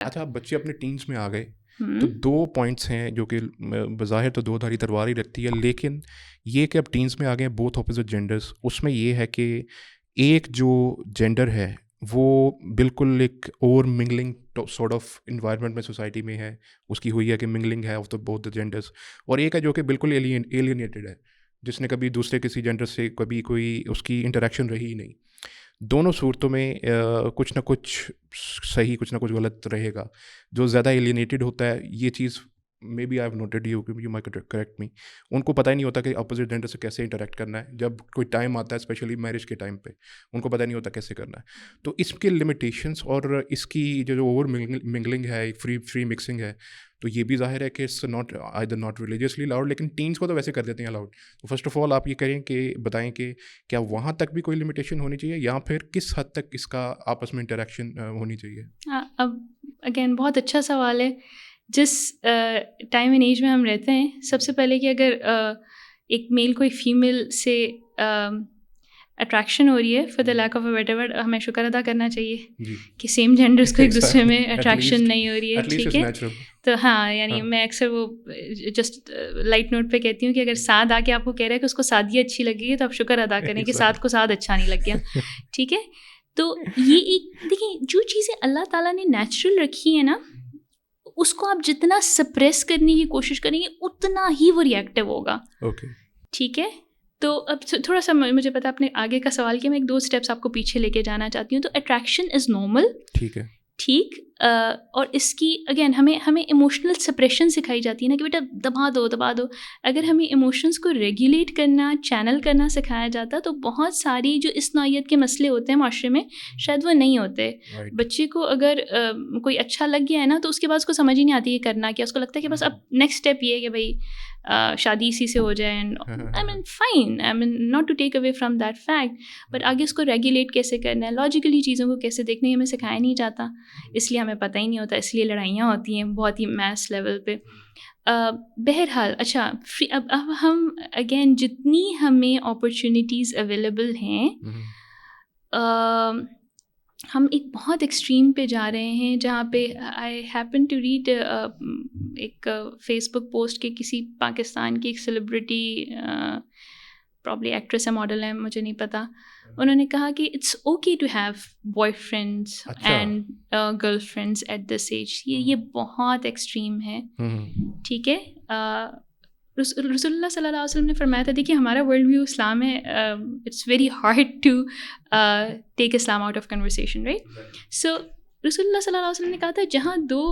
اچھا، بچے اپنے ٹینس میں آ گئے تو 2 پوائنٹس ہیں جو کہ بظاہر تو 2 دھاری تلوار ہی رکھتی ہے، لیکن یہ کہ اب ٹینس میں آ گئے ہیں بوتھ اپوزٹ جینڈرس، اس میں یہ ہے کہ ایک جو جینڈر ہے وہ بالکل ایک over mingling sort of environment میں سوسائٹی میں ہے، اس کی ہوئی ہے کہ منگلنگ ہے of the both the genders, اور ایک ہے جو کہ بالکل ایلینیٹڈ ہے، جس نے کبھی دوسرے کسی جینڈر سے کبھی کوئی اس کی انٹریکشن رہی ہی نہیں. دونوں صورتوں میں کچھ نہ کچھ صحیح کچھ نہ کچھ غلط رہے گا. جو زیادہ ایلینیٹڈ ہوتا ہے، یہ چیز maybe I have noted you my correct me, ان کو پتہ ہی نہیں ہوتا کہ اپوزٹ جینڈر سے کیسے انٹریکٹ کرنا ہے. جب کوئی ٹائم آتا ہے اسپیشلی میرج کے ٹائم پہ ان کو پتہ نہیں ہوتا کیسے کرنا ہے. تو اس کے لمیٹیشنس اور اس کی جو اوور منگلنگ ہے، فری مکسنگ ہے، تو یہ بھی ظاہر ہے کہ اٹس ناٹ ریلیجیسلی الاؤڈ، لیکن ٹینس کو تو ویسے کر دیتے ہیں الاؤڈ. تو فرسٹ آف آل آپ یہ کریں کہ بتائیں کہ کیا وہاں تک بھی کوئی لمیٹیشن ہونی چاہیے یا پھر کس حد تک اس کا آپس میں انٹریکشن ہونی چاہیے؟ اب اگین بہت اچھا سوال ہے. جس ٹائم اینڈ ایج میں ہم رہتے ہیں، سب سے پہلے کہ اگر ایک میل کو ایک فیمیل سے اٹریکشن ہو رہی ہے، for the lack of a better word, ہمیں شکر ادا کرنا چاہیے کہ سیم جینڈرس کو ایک دوسرے میں اٹریکشن نہیں ہو رہی ہے. ٹھیک ہے، تو ہاں یعنی میں اکثر وہ جسٹ لائٹ نوٹ پہ کہتی ہوں کہ اگر سعد آ کے آپ کو کہہ رہا ہے کہ اس کو سادگی اچھی لگے گی تو آپ شکر ادا کریں کہ سعد کو سعد اچھا نہیں لگ گیا. ٹھیک ہے، تو یہ ایک دیکھیں جو چیزیں اللہ تعالیٰ نے نیچرل رکھی ہیں نا، اس کو آپ جتنا سپریس کرنے کی کوشش کریں گے اتنا ہی وہ ریئیکٹیو ہوگا. ٹھیک ہے، تو اب تھوڑا سا مجھے پتا اپنے آگے کا سوال کیا، میں ایک 2 اسٹیپس آپ کو پیچھے لے کے جانا چاہتی ہوں. تو اٹریکشن از نارمل، ٹھیک ہے، ٹھیک، اور اس کی اگین ہمیں ایموشنل سپریشن سکھائی جاتی ہے نا کہ بیٹا دبا دو. اگر ہمیں ایموشنس کو ریگولیٹ کرنا، چینل کرنا سکھایا جاتا تو بہت ساری جو اس نوعیت کے مسئلے ہوتے ہیں معاشرے میں شاید وہ نہیں ہوتے. بچے کو اگر کوئی اچھا لگ گیا ہے نا تو اس کے بعد اس کو سمجھ ہی نہیں آتی ہے کرنا کیا. اس کو لگتا ہے کہ بس اب نیکسٹ اسٹیپ یہ ہے کہ بھائی شادی اسی سے ہو جائے. I mean fine, I mean not to take away from that fact, but آگے اس کو ریگولیٹ کیسے کرنا ہے، لاجیکلی چیزوں کو کیسے دیکھنا ہے، ہمیں سکھایا نہیں جاتا، اس لیے ہمیں پتہ ہی نہیں ہوتا، اس لیے لڑائیاں ہوتی ہیں بہت ہی میس لیول پہ. بہرحال اچھا، اب ہم اگین جتنی ہمیں اپرچونیٹیز اویلیبل ہیں، ہم ایک بہت ایکسٹریم پہ جا رہے ہیں جہاں پہ آئی ہیپن ٹو ریڈ ایک فیس بک پوسٹ کے کسی پاکستان کی ایک سیلیبریٹی، پرابلی ایکٹریس ہے، ماڈل ہے، مجھے نہیں پتا. انہوں نے کہا کہ it's okay to have boyfriends and girlfriends at this age. یہ بہت ایکسٹریم ہے. ٹھیک ہے، رسول اللہ صلی اللہ علیہ وسلم نے فرمایا تھا، دیکھیے ہمارا ورلڈ ویو اسلام ہے، it's very hard to take Islam out of conversation, right. So رسول اللہ صلی اللہ علیہ وسلم نے کہا تھا جہاں 2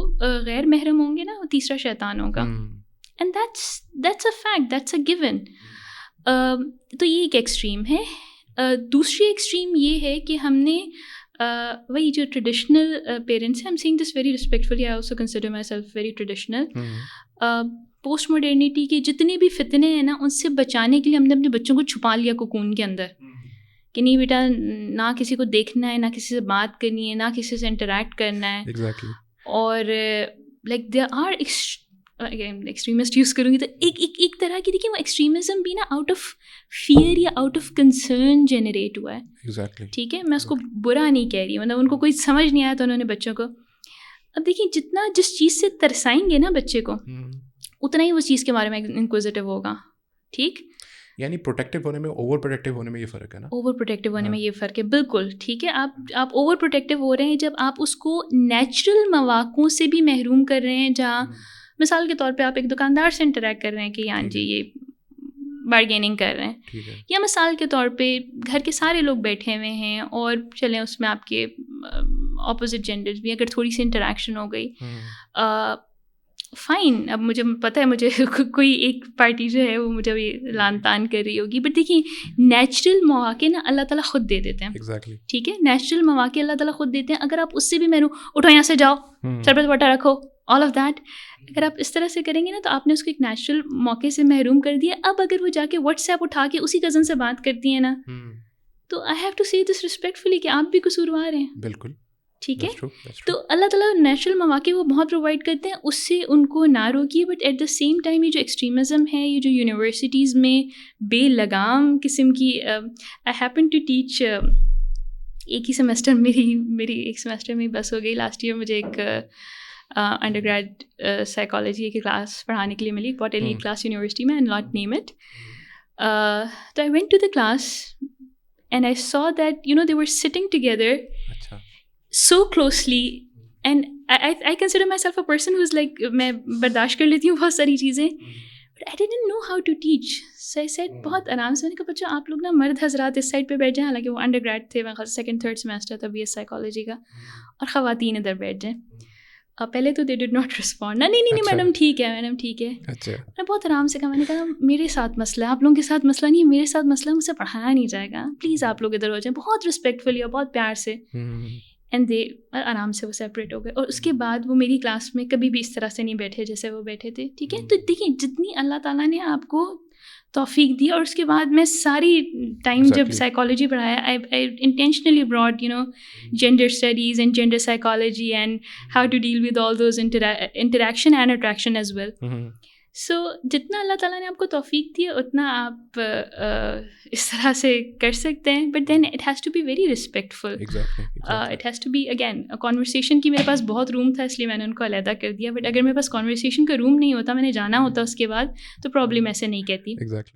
غیر محرم ہوں گے نا، وہ تیسرا شیطان ہوگا. And that's a fact, that's a given. تو یہ ایک ایکسٹریم ہے. دوسری ایکسٹریم یہ ہے کہ ہم نے وہی جو ٹریڈیشنل پیرنٹس ہیں، I'm saying this very respectfully, I also consider myself very traditional. Post modernity کے جتنے بھی فتنے ہیں نا، ان سے بچانے کے لیے ہم نے اپنے بچوں کو چھپا لیا کوکون کے اندر کہ نہیں بیٹا، نہ کسی کو دیکھنا ہے، نہ کسی سے بات کرنی ہے، نہ کسی سے انٹریکٹ کرنا ہے. اور like they are extremist use کروں گی تو ایک طرح کی دیکھیے وہ ایکسٹریمزم بھی نا آؤٹ آف فیئر یا آؤٹ آف کنسرن جنریٹ ہوا ہے. ٹھیک ہے، میں اس کو برا نہیں کہہ رہی، مطلب ان کو کوئی سمجھ نہیں آیا تو انہوں نے بچوں کو. اب دیکھیے جتنا جس چیز سے ترسائیں گے نا بچے کو، اتنا ہی اس چیز کے بارے میں انکوزیٹو ہوگا. ٹھیک، یعنی پروٹیکٹیو ہونے میں، اوور پروٹیکٹیو ہونے میں یہ فرق ہے نا. اوور پروٹیکٹیو ہونے میں یہ فرق ہے، بالکل ٹھیک ہے. آپ اوور پروٹیکٹیو ہو رہے ہیں جب آپ اس کو نیچرل مواقعوں سے بھی محروم کر رہے ہیں. جہاں مثال کے طور پہ آپ ایک دکاندار سے انٹریکٹ کر رہے ہیں کہ ہاں جی یہ بارگیننگ کر رہے ہیں، یا مثال کے طور پہ گھر کے سارے لوگ بیٹھے ہوئے ہیں اور چلیں اس میں آپ کے اپوزٹ جینڈرز بھی، اگر تھوڑی سی انٹریکشن ہو گئی، فائن. اب مجھے پتہ ہے مجھے کوئی ایک پارٹی جو ہے وہ مجھے لان تان کر رہی ہوگی، بٹ دیکھیں نیچرل مواقع نا اللہ تعالیٰ خود دے دیتے ہیں. ٹھیک ہے، نیچرل مواقع اللہ تعالیٰ خود دیتے ہیں. اگر آپ اس سے بھی محروم، اٹھو یہاں سے جاؤ، شربت واٹر رکھو، آل آف دیٹ، اگر آپ اس طرح سے کریں گے نا تو آپ نے اس کو ایک نیچرل موقع سے محروم کر دیا. اب اگر وہ جا کے واٹس ایپ اٹھا کے اسی کزن سے بات کرتی ہیں نا، تو I have to see this respectfully کہ آپ بھی قصوروار ہیں. بالکل ٹھیک ہے. تو اللہ تعالیٰ نیچرل مواقع وہ بہت پرووائڈ کرتے ہیں، اس سے ان کو نہ روکیے. But at the same time یہ جو ایکسٹریمزم ہے، یہ جو یونیورسٹیز میں بے لگام قسم کی، آئی ہیپن ٹو ٹیچ ایک ہی سیمسٹر، میری ایک سیمسٹر میں بس ہو گئی. لاسٹ ایئر مجھے ایک انڈر گریڈ سائیکالوجی کی کلاس پڑھانے کے لیے ملی, بہت ایلیٹ کلاس یونیورسٹی میں, اینڈ ناٹ نیم اٹ. تو I went to the class and I saw that you know they were sitting together so closely, and I consider myself a person who's like, میں برداشت کر لیتی ہوں بہت ساری چیزیں, but I didn't know how to teach. So I said بہت آرام سے, میں نے کہا بچوں آپ لوگ نا مرد حضرات اس سائڈ پہ بیٹھ جائیں, حالانکہ وہ انڈر گریڈ تھے, سیکنڈ تھرڈ سیمسٹر تھا BS سائیکالوجی کا, اور خواتین ادھر بیٹھ جائیں. پہلے تو they did not respond. نہیں میڈم ٹھیک ہے, میڈم ٹھیک ہے. میں بہت آرام سے کہا, میں نے کہا میرے ساتھ مسئلہ ہے, آپ لوگوں کے ساتھ مسئلہ نہیں ہے, میرے ساتھ مسئلہ, مجھ سے پڑھایا نہیں جائے گا, پلیز آپ لوگ ادھر ہو جائیں, بہت رسپیکٹفلی اور بہت پیار سے. اینڈ دے آرام سے وہ سیپریٹ ہو گئے, اور اس کے بعد وہ میری کلاس میں کبھی بھی اس طرح سے نہیں بیٹھے جیسے وہ بیٹھے تھے. ٹھیک ہے, تو دیکھیں جتنی اللہ تعالیٰ نے آپ کو توفیق دی, اور اس کے بعد میں ساری ٹائم جب سائیکالوجی پڑھایا, I intentionally brought gender studies and gender psychology and how to deal with all those interaction and attraction as well. سو جتنا اللہ تعالیٰ نے آپ کو توفیق دی ہے اتنا آپ اس طرح سے کر سکتے ہیں, but then it has to be very respectful. It has to be again conversation کی, میرے پاس بہت روم تھا اس لیے میں نے ان کو علیحدہ کر دیا, بٹ اگر میرے پاس کانورسیشن کا روم نہیں ہوتا, میں نے جانا ہوتا اس کے بعد, تو پرابلم ایسے نہیں کہتی.